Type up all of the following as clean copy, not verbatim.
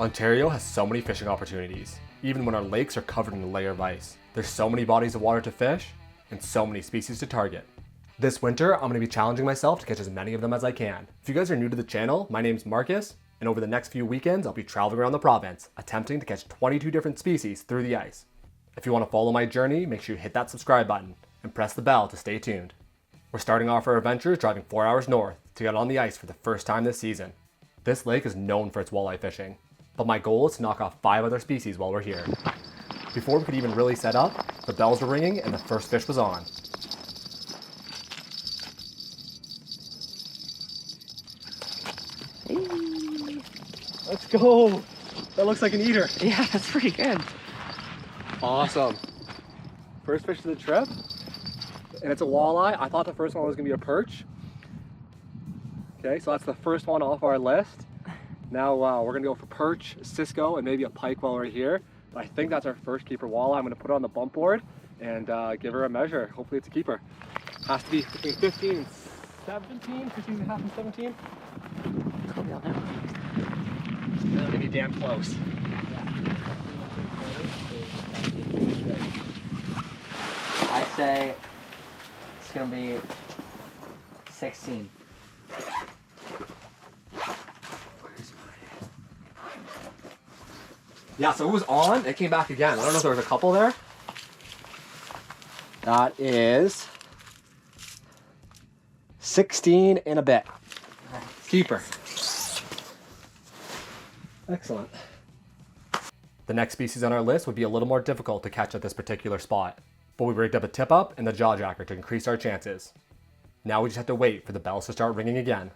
Ontario has so many fishing opportunities, even when our lakes are covered in a layer of ice. There's so many bodies of water to fish, and so many species to target. This winter, I'm going to be challenging myself to catch as many of them as I can. If you guys are new to the channel, my name's Marcus, and over the next few weekends, I'll be traveling around the province, attempting to catch 22 different species through the ice. If you want to follow my journey, make sure you hit that subscribe button, and press the bell to stay tuned. We're starting off our adventures driving 4 hours north to get on the ice for the first time this season. This lake is known for its walleye fishing, but my goal is to knock off 5 other species while we're here. Before we could even really set up, the bells were ringing and the first fish was on. Hey. Let's go! That looks like an eater. Yeah, that's pretty good. Awesome. First fish of the trip, and it's a walleye. I thought the first one was gonna be a perch. Okay, so that's the first one off our list. Now we're gonna go for perch, Cisco, and maybe a pike while we're here. But I think that's our first keeper walleye. I'm gonna put it on the bump board and give her a measure. Hopefully it's a keeper. Has to be between 15 and 17, 15 and a half and 17. That's gonna be damn close. I say it's gonna be 16. Yeah, so it was on, it came back again. I don't know if there was a couple there. That is 16 and a bit. Keeper. Excellent. The next species on our list would be a little more difficult to catch at this particular spot, but we rigged up a tip up and the jaw jacker to increase our chances. Now we just have to wait for the bells to start ringing again.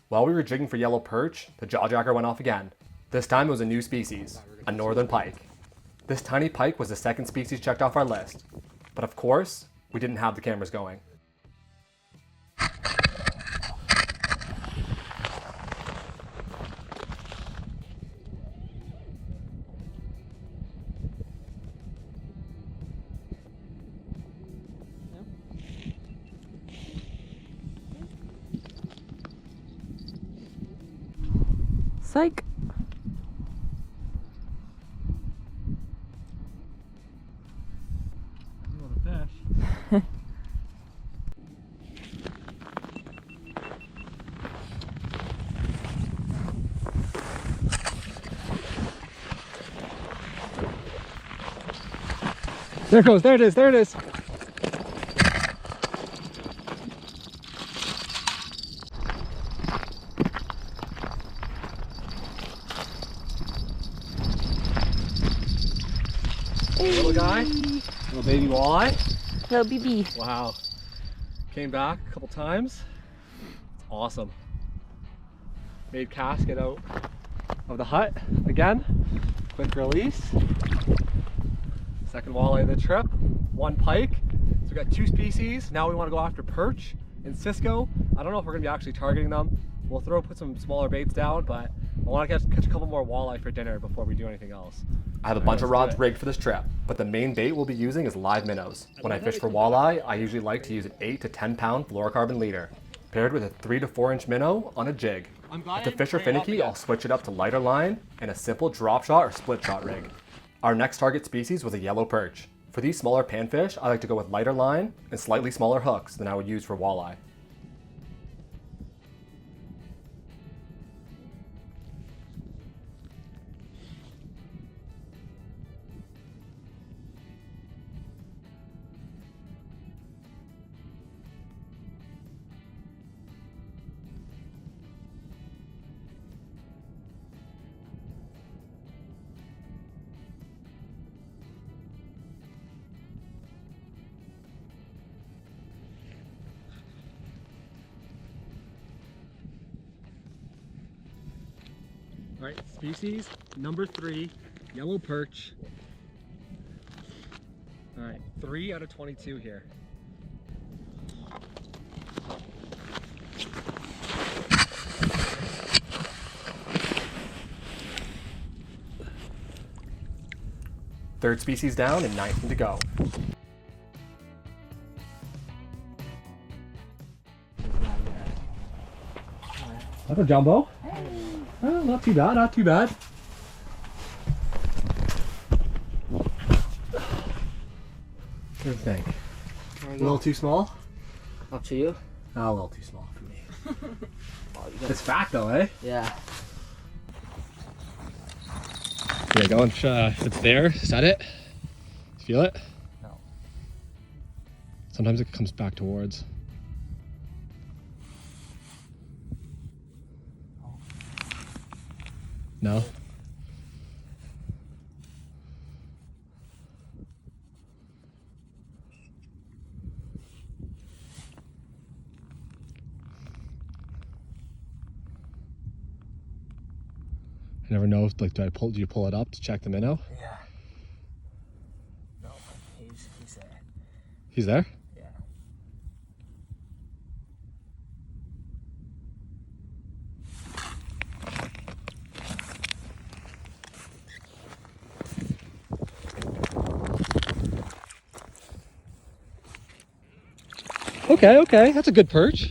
While we were jigging for yellow perch, the jaw jacker went off again. This time it was a new species, a northern pike. This tiny pike was the second species checked off our list, but of course, we didn't have the cameras going. Psych. Fish. There it goes, there it is, there it is. Little guy, little baby walleye. Little BB. Wow. Came back a couple times. It's awesome. Made cast get out of the hut again. Quick release. Second walleye of the trip. One pike. So we got 2 species. Now we want to go after perch and Cisco. I don't know if we're going to be actually targeting them. We'll put some smaller baits down, but I want to catch a couple more walleye for dinner before we do anything else. I have a bunch of rods rigged for this trip, but the main bait we'll be using is live minnows. When I fish for walleye, I usually like to use an 8 to 10 pound fluorocarbon leader, paired with a 3 to 4 inch minnow on a jig. If the fish are finicky, I'll switch it up to lighter line and a simple drop shot or split shot rig. Our next target species was a yellow perch. For these smaller panfish, I like to go with lighter line and slightly smaller hooks than I would use for walleye. All right, species number 3, yellow perch. All right, 3 out of 22 here. Third species down and 19 to go. That's a jumbo. Hey. Oh, not too bad, not too bad. What do you think? A little too small? Up to you. Oh, a little too small for me. Oh, you got... It's fat though, eh? Yeah. Yeah, go and if it's there, set it. Feel it? No. Sometimes it comes back towards. No? I never know if, like, do you pull it up to check the minnow? Yeah. No, he's there. He's there? Yeah. Okay, okay, that's a good perch.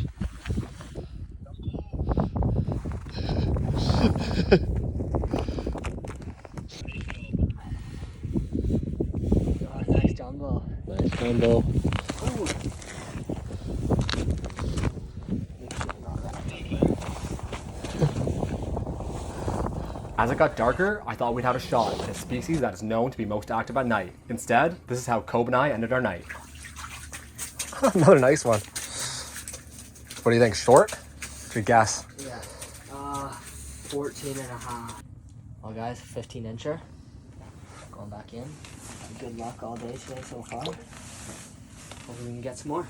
Oh, nice jumbo. Nice jumbo. Ooh. As it got darker, I thought we'd have a shot at a species that is known to be most active at night. Instead, this is how Cobe and I ended our night. Another nice one. What do you think, short? Should we guess? Yeah. 14 and a half. Well guys, 15 incher. Going back in. Good luck all day today so far. Hopefully we can get some more.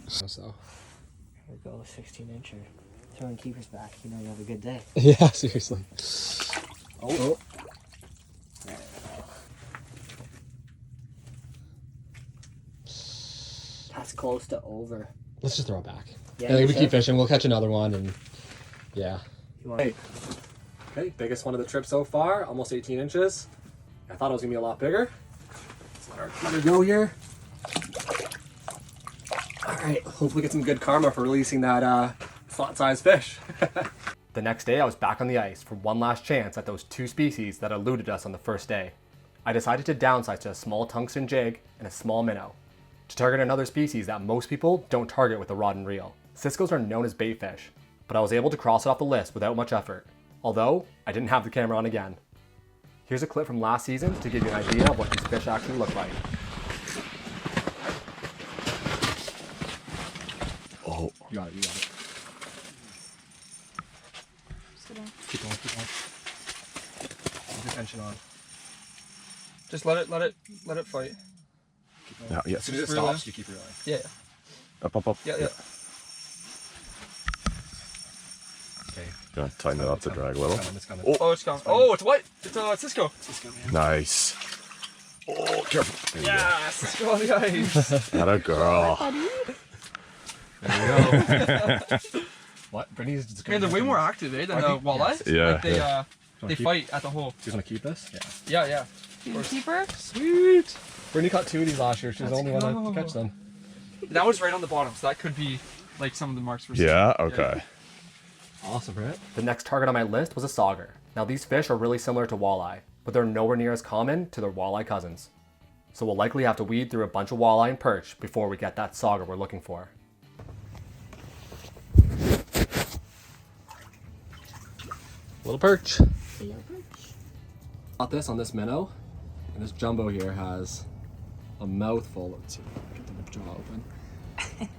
So. Here we go, 16 incher. Throwing keepers back, you know you have a good day. Yeah, seriously. Oh. That's close to over. Let's just throw it back. Yeah, And you we sure? keep fishing. We'll catch another one, and yeah. You want... Hey. Okay, biggest one of the trip so far, almost 18 inches. I thought it was gonna be a lot bigger. Let's let her go here. All right, hopefully get some good karma for releasing that slot-sized fish. The next day, I was back on the ice for one last chance at those two species that eluded us on the first day. I decided to downsize to a small tungsten jig and a small minnow to target another species that most people don't target with a rod and reel. Ciscos are known as bait fish, but I was able to cross it off the list without much effort, although I didn't have the camera on again. Here's a clip from last season to give you an idea of what these fish actually look like. Oh, you got it, you got it. Keep going, keep going. Keep your tension on. Just let it fight. Yeah, yeah. As soon as it stops, you keep reeling. Yeah. Up, up, up. Yeah. Okay. Gonna tighten it up to drag a little. It's coming. Oh, it's gone. Oh, it's white. It's Cisco. Nice. Oh, careful. There you Yeah, Cisco on the ice. go. Atta girl. There you go. What? Brittany's just Man, they're way more active, eh, than the walleye. Yeah, Like they yeah. they fight at the hole. Do you want to keep this? Yeah, yeah. Keeper? Sweet. Brittany caught 2 of these last year. She was the Let's only one to go. catch them. That was right on the bottom, so that could be like some of the marks for Cisco. Yeah, okay. Awesome, right? The next target on my list was a sauger. Now these fish are really similar to walleye, but they're nowhere near as common to their walleye cousins. So we'll likely have to weed through a bunch of walleye and perch before we get that sauger we're looking for. Little perch. Got this on this minnow, and this jumbo here has a mouthful. Let's see if I can get the jaw open.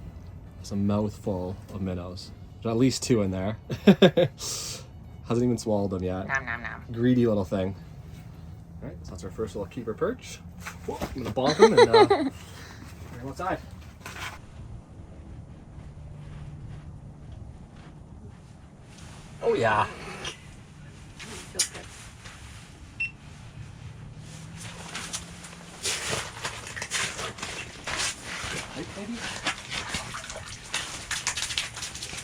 It's a mouthful of minnows. There's at least 2 in there. Hasn't even swallowed them yet. Nom nom nom. Greedy little thing. All right, so that's our first little keeper perch. Whoa, I'm gonna bonk him and bring him outside. Oh yeah. Right, baby?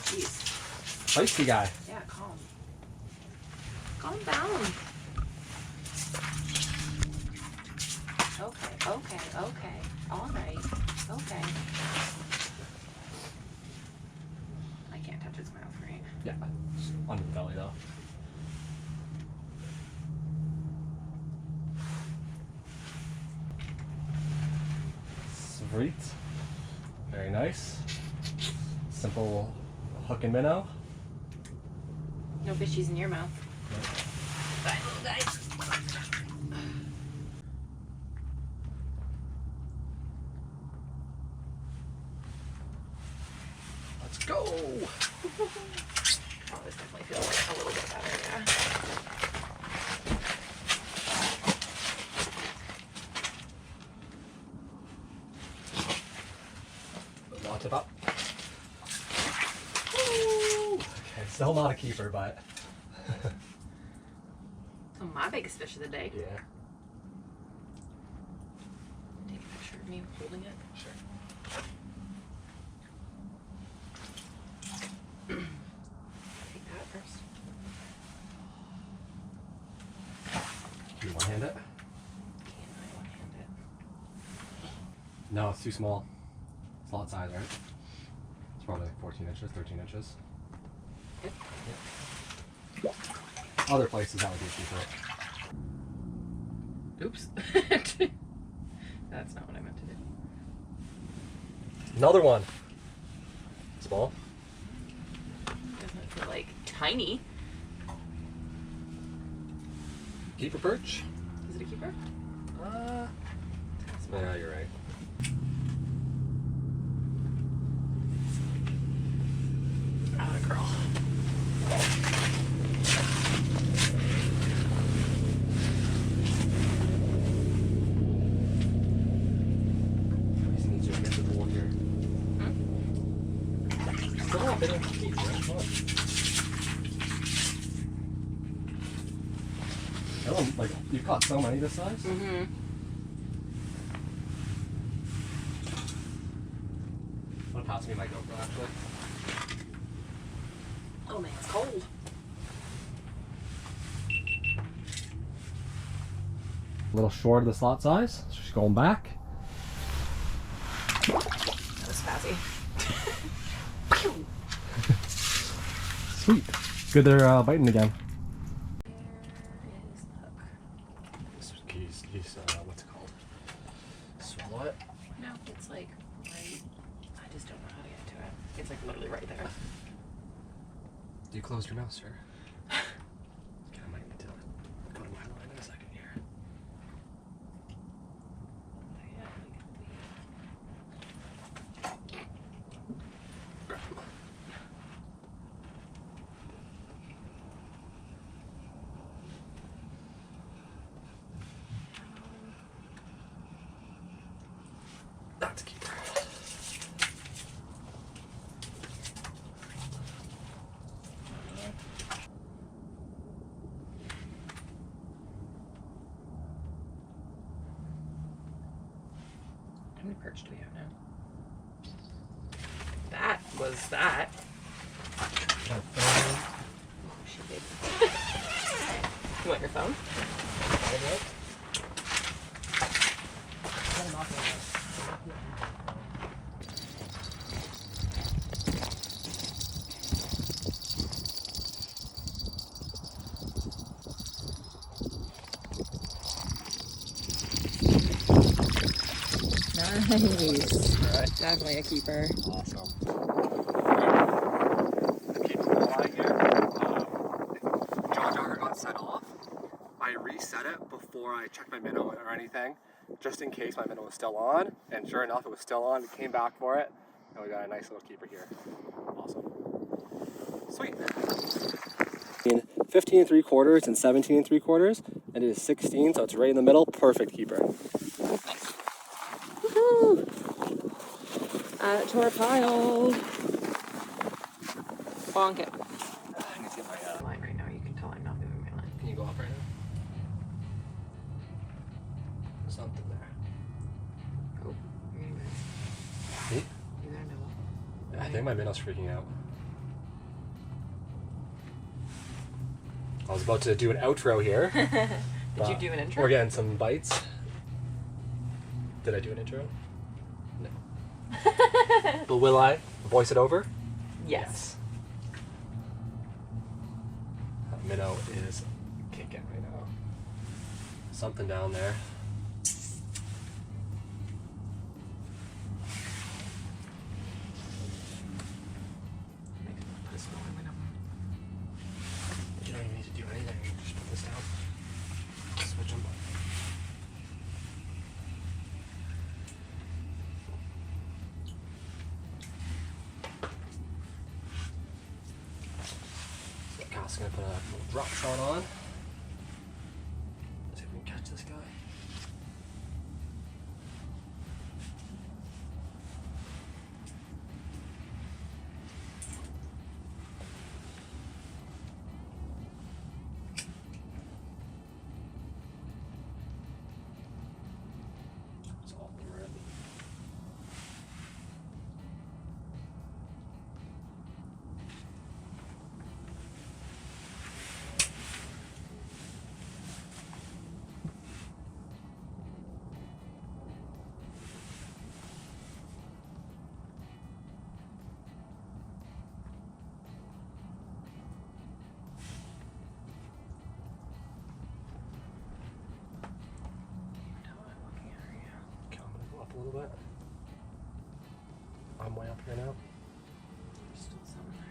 Jeez. Feisty guy. Yeah, calm. Calm down. Okay. Alright. Okay. I can't touch his mouth, right? Yeah, under the belly though. Sweet. Very nice. Simple hook and minnow. No fishies in your mouth. Bye, little guys. Let's go. Oh, this definitely feels a little bit better, yeah. I'll tip up. Woo! Okay, still not a keeper, but. So my biggest fish of the day. Yeah. Take a picture of me holding it. Sure. Take that first. Do you one-hand it? Can I one-hand it? No, it's too small. It's a lot size, right? It's probably like 14 inches, 13 inches. Yep. Yep. Other places that would be cheaper. Oops. That's not what I meant to do. Another one. Small. Doesn't feel like tiny. Keeper perch. Is it a keeper? Yeah, you're right. Out of curl. Just need you to get the bowl here. Still not big enough to keep, right? Come on. I don't, like, you've caught so many this size. Mm-hmm. Want to pass me my GoPro, actually? Oh man, it's cold. A little short of the slot size. So she's going back. That was fazzy. Sweet. Good, they're biting again. Where is the hook? He's what's it called? Swallow it? No, it's like right. I just don't know how to get to it. It's like literally right there. You closed your mouth, sir. Okay, I might need to go to my line in a second here. That's a keeper. How many perch do we have now? That was that. Oh, she did. You want your phone? Nice. Alright. Definitely a keeper. Awesome. The keeper walleye here. Jaw jogger got set off. I reset it before I checked my minnow or anything, just in case my minnow was still on. And sure enough, it was still on. We came back for it, and we got a nice little keeper here. Awesome. Sweet. 15 3/4 and 17 3/4, and it is 16, so it's right in the middle. Perfect keeper. Woohoo! Add it to our pile. Bonk it. I need to get my, Line right now, you can tell I'm not moving my line. can you go up right now? There's something there. Oh, you're gonna move. Me? You're gonna move. I think my minnow's freaking out. I was about to do an outro here. Did you do an intro? We're getting some bites. Did I do an intro? No. But will I voice it over? Yes. That minnow is kicking right now. Something down there. cast. I'm gonna put a little drop shot on. See if we can catch this guy. It's all red. Okay, I'm gonna go up a little bit. I'm way up here now. There's still some there.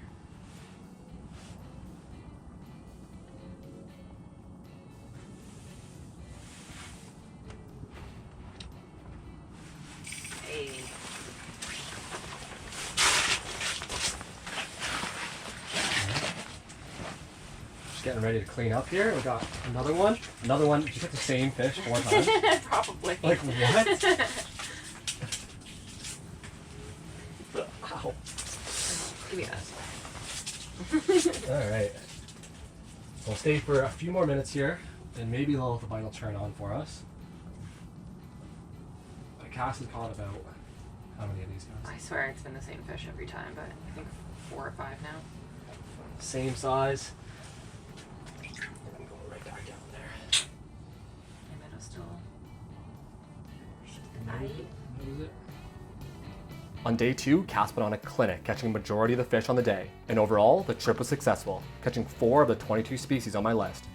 Hey. Just getting ready to clean up here. We got another one. Another one. Did you get the same fish 4 times? Probably. Like what? Ow. Give me that. Alright. We'll stay for a few more minutes here, and maybe the bite will turn on for us. The cast has caught about how many of these guys? I swear it's been the same fish every time, but I think 4 or 5 now. Same size. And I'm going right back down there. My middow's still. Is it? On day 2, Cass put on a clinic, catching a majority of the fish on the day, and overall, the trip was successful, catching 4 of the 22 species on my list.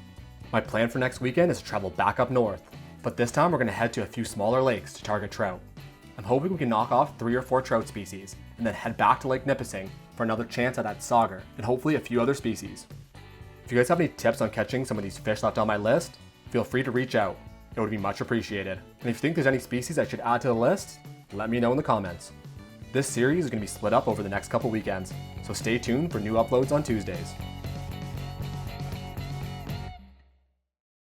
My plan for next weekend is to travel back up north, but this time we're going to head to a few smaller lakes to target trout. I'm hoping we can knock off 3 or 4 trout species, and then head back to Lake Nipissing for another chance at that Sauger, and hopefully a few other species. If you guys have any tips on catching some of these fish left on my list, feel free to reach out. It would be much appreciated. And if you think there's any species I should add to the list, let me know in the comments. This series is going to be split up over the next couple weekends, so stay tuned for new uploads on Tuesdays.